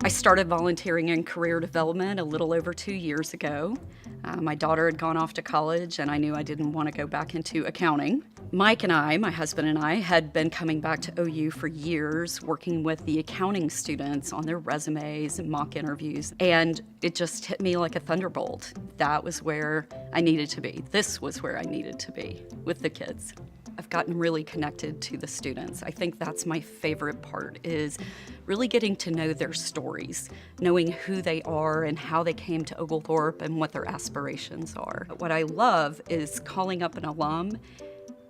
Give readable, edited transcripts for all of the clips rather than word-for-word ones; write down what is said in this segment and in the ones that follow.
I started volunteering in career development a little over 2 years ago. My daughter had gone off to college and I knew I didn't want to go back into accounting. Mike and I, my husband and I, had been coming back to OU for years, working with the accounting students on their resumes and mock interviews, and it just hit me like a thunderbolt. That was where I needed to be. This was where I needed to be with the kids. I've gotten really connected to the students. I think that's my favorite part, is really getting to know their stories, knowing who they are and how they came to Oglethorpe and what their aspirations are. What I love is calling up an alum,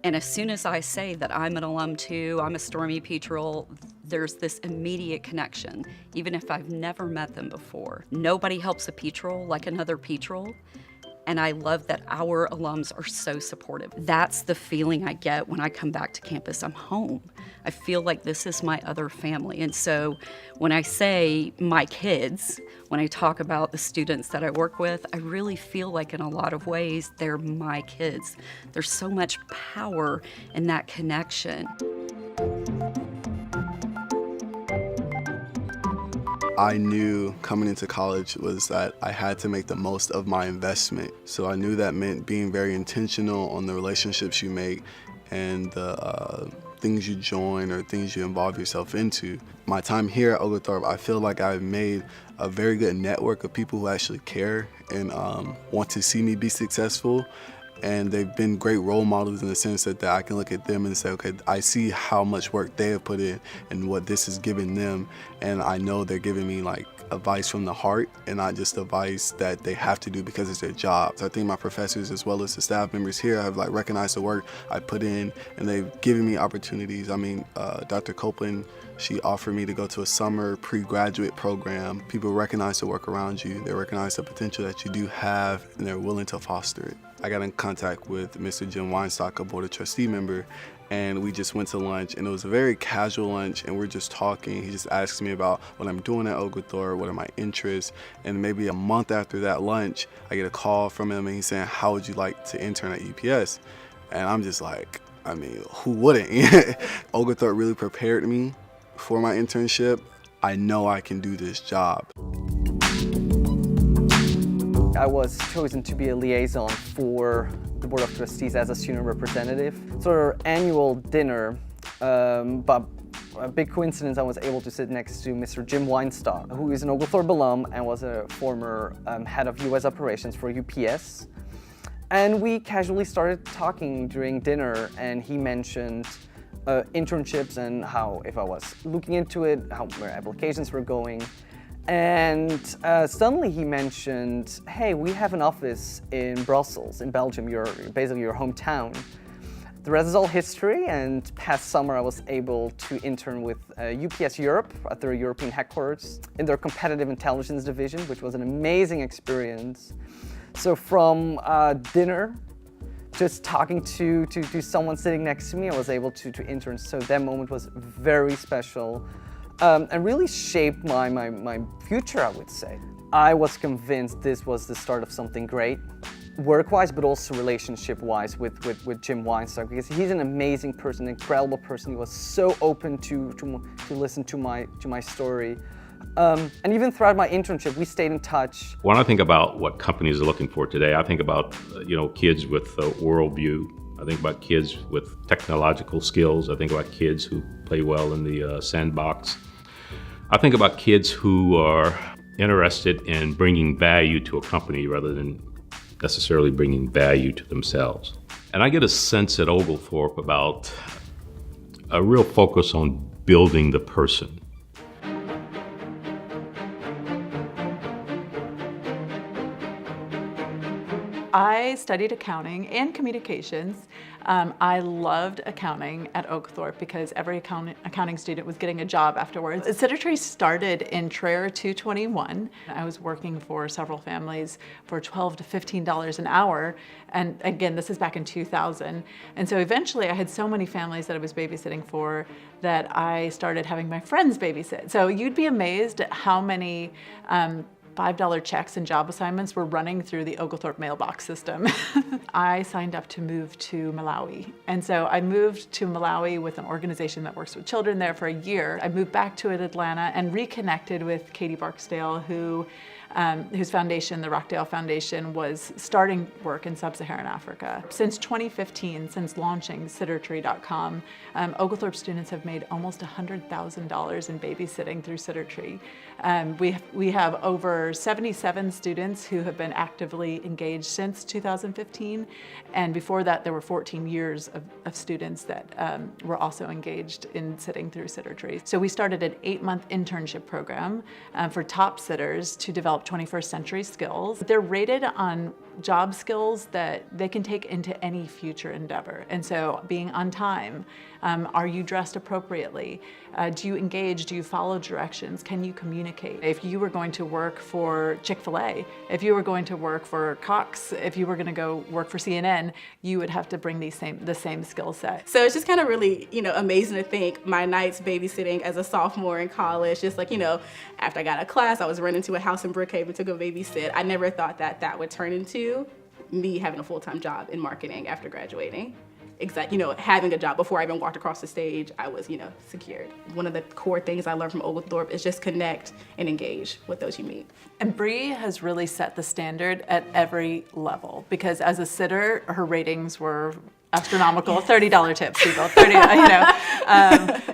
and as soon as I say that I'm an alum too, I'm a Stormy Petrel, there's this immediate connection, even if I've never met them before. Nobody helps a Petrel like another Petrel. And I love that our alums are so supportive. That's the feeling I get when I come back to campus. I'm home. I feel like this is my other family. And so when I say my kids, when I talk about the students that I work with, I really feel like in a lot of ways, they're my kids. There's so much power in that connection. I knew coming into college was that I had to make the most of my investment. So I knew that meant being very intentional on the relationships you make and the things you join or things you involve yourself into. My time here at Oglethorpe, I feel like I've made a very good network of people who actually care and want to see me be successful. And they've been great role models in the sense that I can look at them and say, okay, I see how much work they have put in and what this has given them. And I know they're giving me like advice from the heart and not just advice that they have to do because it's their job. So I think my professors as well as the staff members here have like recognized the work I put in, and they've given me opportunities. I mean, Dr. Copeland, she offered me to go to a summer pre-graduate program. People recognize the work around you. They recognize the potential that you do have, and they're willing to foster it. I got in contact with Mr. Jim Weinstock, a Board of Trustee member, and we just went to lunch, and it was a very casual lunch, and we're just talking. He just asks me about what I'm doing at Oglethorpe, what are my interests, and maybe a month after that lunch, I get a call from him, and he's saying, how would you like to intern at UPS? And I'm just like, I mean, who wouldn't? Oglethorpe really prepared me for my internship. I know I can do this job. I was chosen to be a liaison for the Board of Trustees as a student representative. So our annual dinner, but a big coincidence, I was able to sit next to Mr. Jim Weinstock, who is an Oglethorpe alum and was a former head of US operations for UPS. And we casually started talking during dinner, and he mentioned internships and how, if I was looking into it, how where applications were going. And suddenly he mentioned, hey, we have an office in Brussels, in Belgium, basically your hometown. The rest is all history, and past summer I was able to intern with UPS Europe at their European headquarters in their competitive intelligence division, which was an amazing experience. So from dinner, just talking to someone sitting next to me, I was able to intern. So that moment was very special. And really shaped my future, I would say. I was convinced this was the start of something great, work-wise, but also relationship-wise with Jim Weinstock, because he's an amazing person, an incredible person. He was so open to listen to my story. And even throughout my internship, we stayed in touch. When I think about what companies are looking for today, I think about kids with a worldview. I think about kids with technological skills. I think about kids who play well in the sandbox. I think about kids who are interested in bringing value to a company rather than necessarily bringing value to themselves. And I get a sense at Oglethorpe about a real focus on building the person. I studied accounting and communications. I loved accounting at Oglethorpe because every accounting student was getting a job afterwards. Synergy started in Traer 221. I was working for several families for $12 to $15 an hour. And again, this is back in 2000. And so eventually I had so many families that I was babysitting for that I started having my friends babysit. So you'd be amazed at how many $5 checks and job assignments were running through the Oglethorpe mailbox system. I signed up to move to Malawi. And so I moved to Malawi with an organization that works with children there for a year. I moved back to Atlanta and reconnected with Katie Barksdale, whose foundation, the Rockdale Foundation, was starting work in sub-Saharan Africa. Since 2015, since launching SitterTree.com, Oglethorpe students have made almost $100,000 in babysitting through SitterTree. We have over 77 students who have been actively engaged since 2015, and before that there were 14 years of students that were also engaged in sitting through SitterTree. So we started an 8-month internship program for top sitters to develop 21st century skills. They're rated on job skills that they can take into any future endeavor. And so being on time, are you dressed appropriately? Do you engage? Do you follow directions? Can you communicate? If you were going to work for Chick-fil-A, if you were going to work for Cox, if you were going to go work for CNN, you would have to bring the same skill set. So it's just kind of really, amazing to think my nights babysitting as a sophomore in college, just like, after I got out of class, I was running to a house in Brookhaven to go babysit. I never thought that would turn into me having a full-time job in marketing after graduating. Having a job before I even walked across the stage, I was, secured. One of the core things I learned from Oglethorpe is just connect and engage with those you meet. And Bree has really set the standard at every level, because as a sitter, her ratings were astronomical. $30 tips, people.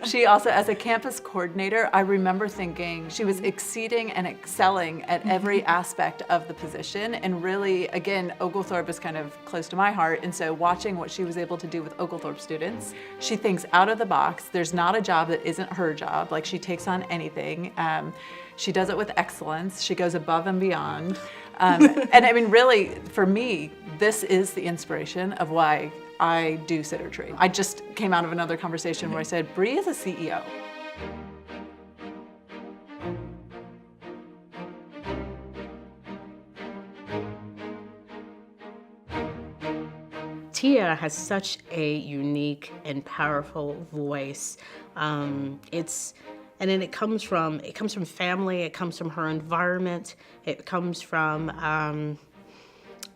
She also, as a campus coordinator, I remember thinking she was exceeding and excelling at every aspect of the position. And really, again, Oglethorpe is kind of close to my heart. And so watching what she was able to do with Oglethorpe students, she thinks out of the box. There's not a job that isn't her job. Like, she takes on anything. She does it with excellence. She goes above and beyond. And I mean, really, for me, this is the inspiration of why I do SitterTree. I just came out of another conversation where I said, Bree is a CEO. Tia has such a unique and powerful voice. And then it comes from family, it comes from her environment, it comes from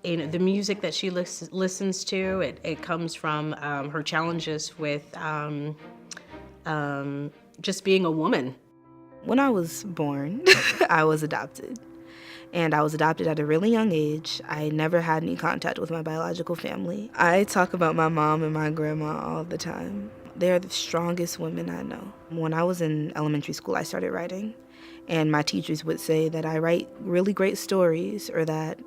the music that she listens to, it comes from her challenges with just being a woman. When I was born, I was adopted. And I was adopted at a really young age. I never had any contact with my biological family. I talk about my mom and my grandma all the time. They're the strongest women I know. When I was in elementary school, I started writing. And my teachers would say that I write really great stories, or that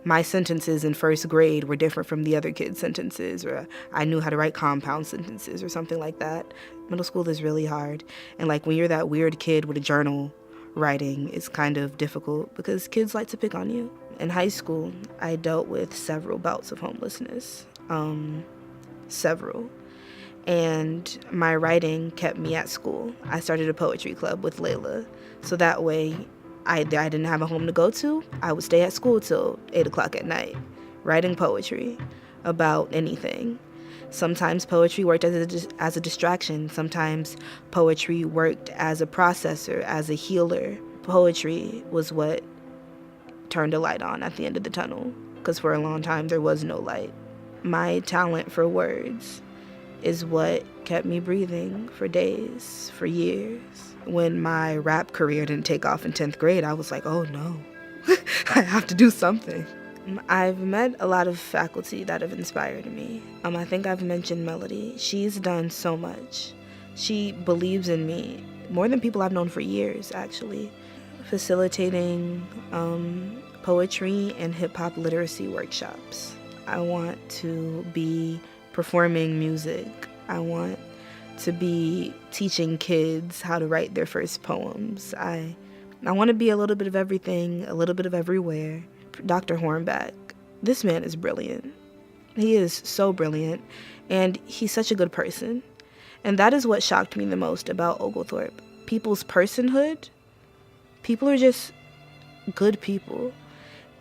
my sentences in first grade were different from the other kids' sentences, or I knew how to write compound sentences or something like that. Middle school is really hard. And like when you're that weird kid with a journal, writing is kind of difficult because kids like to pick on you. In high school, I dealt with several bouts of homelessness, several. And my writing kept me at school. I started a poetry club with Layla, so that way I didn't have a home to go to. I would stay at school till 8 o'clock at night, writing poetry about anything. Sometimes poetry worked as a distraction. Sometimes poetry worked as a processor, as a healer. Poetry was what turned a light on at the end of the tunnel, because for a long time there was no light. My talent for words is what kept me breathing for days, for years. When my rap career didn't take off in 10th grade, I was like, oh no, I have to do something. I've met a lot of faculty that have inspired me. I think I've mentioned Melody. She's done so much. She believes in me more than people I've known for years, actually. Facilitating poetry and hip-hop literacy workshops. I want to be performing music. I want to be teaching kids how to write their first poems. I want to be a little bit of everything, a little bit of everywhere. Dr. Hornback, this man is brilliant. He is so brilliant, and he's such a good person. And that is what shocked me the most about Oglethorpe. People's personhood. People are just good people.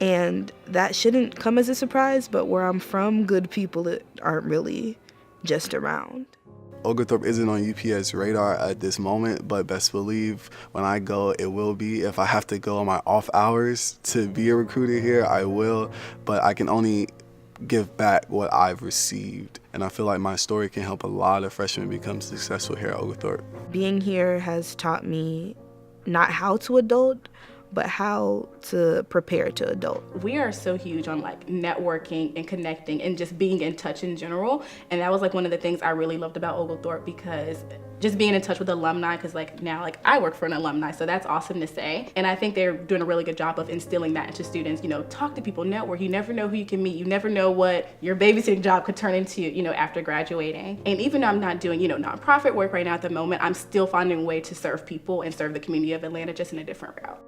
And that shouldn't come as a surprise, but where I'm from, good people aren't really just around. Oglethorpe isn't on UPS radar at this moment, but best believe when I go, it will be. If I have to go on my off hours to be a recruiter here, I will, but I can only give back what I've received. And I feel like my story can help a lot of freshmen become successful here at Oglethorpe. Being here has taught me not how to adult, but how to prepare to adult. We are so huge on like networking and connecting and just being in touch in general. And that was like one of the things I really loved about Oglethorpe, because just being in touch with alumni, because like now like I work for an alumni, so that's awesome to say. And I think they're doing a really good job of instilling that into students. You know, talk to people, network. You never know who you can meet. You never know what your babysitting job could turn into, you know, after graduating. And even though I'm not doing, you know, nonprofit work right now at the moment, I'm still finding a way to serve people and serve the community of Atlanta just in a different route.